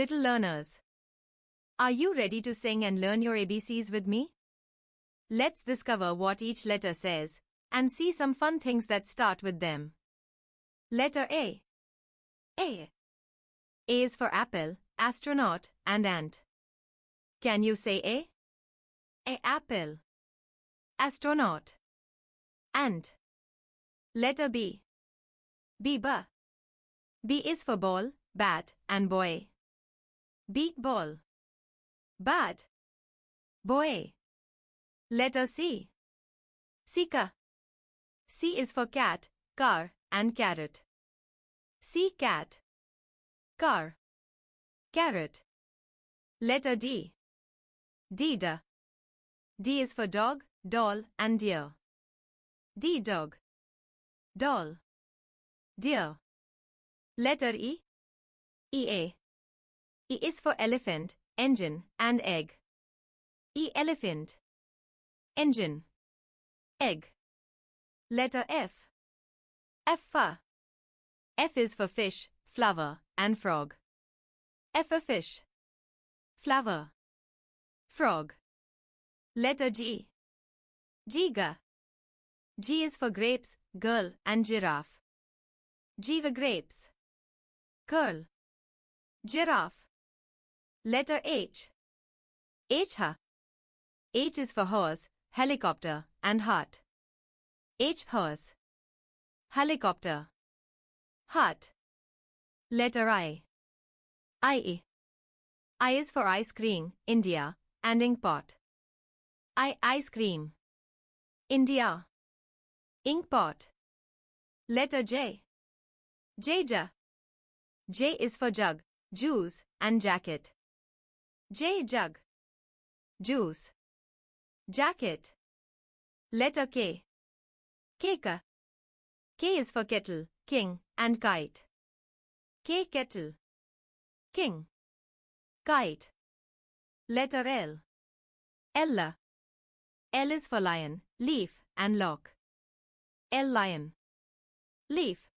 Little learners, are you ready to sing and learn your ABCs with me? Let's discover what each letter says and see some fun things that start with them. Letter A. A. A is for apple, astronaut, and ant. Can you say A? A apple. Astronaut. Ant. Letter B. B. B is for ball, bat, and boy. B. Ball. Bat. Boy. Letter C. Sika. C is for cat, car, and carrot. C. Cat. Car. Carrot. Letter D. D. D is for dog, doll, and deer. D. Dog. Doll. Deer. Letter E. E is for elephant, engine, and egg. Elephant. Engine. Egg. Letter F. F is for fish, flower, and frog. F a fish. Flower. Frog. Letter G. G is for grapes, girl, and giraffe. G for grapes. Girl. Giraffe. Letter H. H is for horse, helicopter, and hut. H horse. Helicopter. Hut. Letter I. I is for ice cream, India, and ink pot. Ice cream. India. Ink pot. Letter J. J is for jug, juice, and jacket. J jug. Juice. Jacket. Letter K. K is for kettle, king, and kite. K kettle. King. Kite. Letter L. L is for lion, leaf, and lock. L lion. Leaf.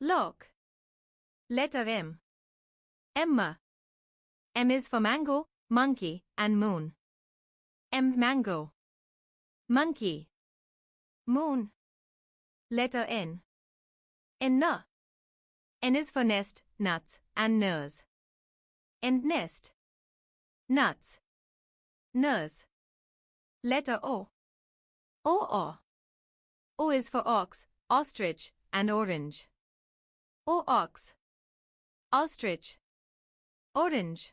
Lock. Letter M. M is for mango, monkey, and moon. M mango. Monkey. Moon. Letter N. N is for nest, nuts, and nurse. And nest. Nuts. Nurse. Letter O. O is for ox, ostrich, and orange. Ox. Ostrich. Orange.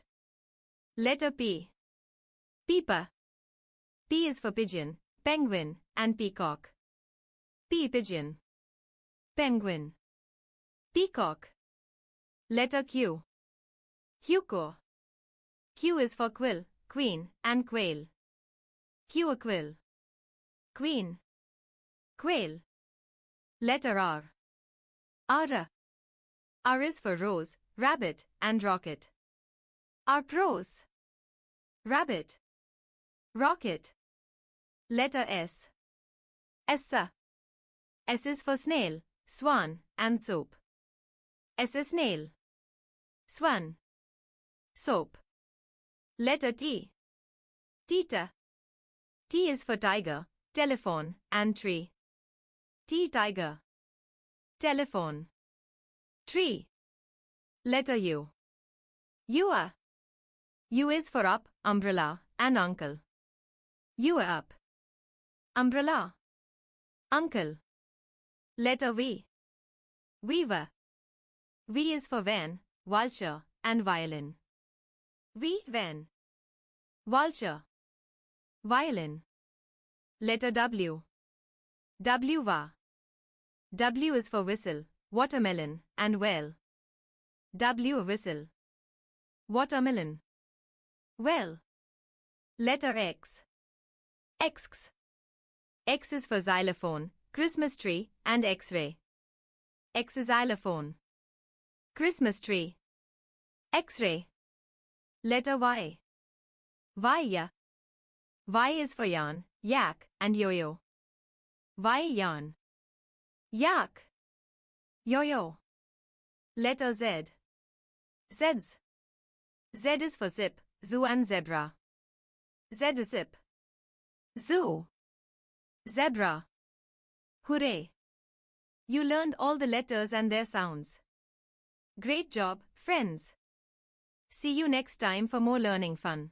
Letter P. P is for pigeon, penguin, and peacock. Pigeon. Penguin. Peacock. Letter Q. Q is for quill, queen, and quail. Q quill. Queen. Quail. Letter R. R is for rose, rabbit, and rocket. R rose. Rabbit. Rocket. Letter S. S is for snail, swan, and soap. S is snail. Swan. Soap. Letter T. T is for tiger, telephone, and tree. T tiger. Telephone. Tree. Letter U. U is for up, umbrella, and uncle. U up. Umbrella. Uncle. Letter V. V is for van, vulture, and violin. Van. Vulture. Violin. Letter W. W is for whistle, watermelon, and well. W whistle. Watermelon. Well. Letter X. X is for xylophone, Christmas tree, and X-ray. X is xylophone. Christmas tree. X-ray. Letter Y. Y is for yarn, yak, and yo-yo. Y yarn. Yak. Yo-yo. Letter Z. Z is for zip, zoo and zebra. Z is zip. Zoo. Zebra. Hooray! You learned all the letters and their sounds. Great job, friends. See you next time for more learning fun.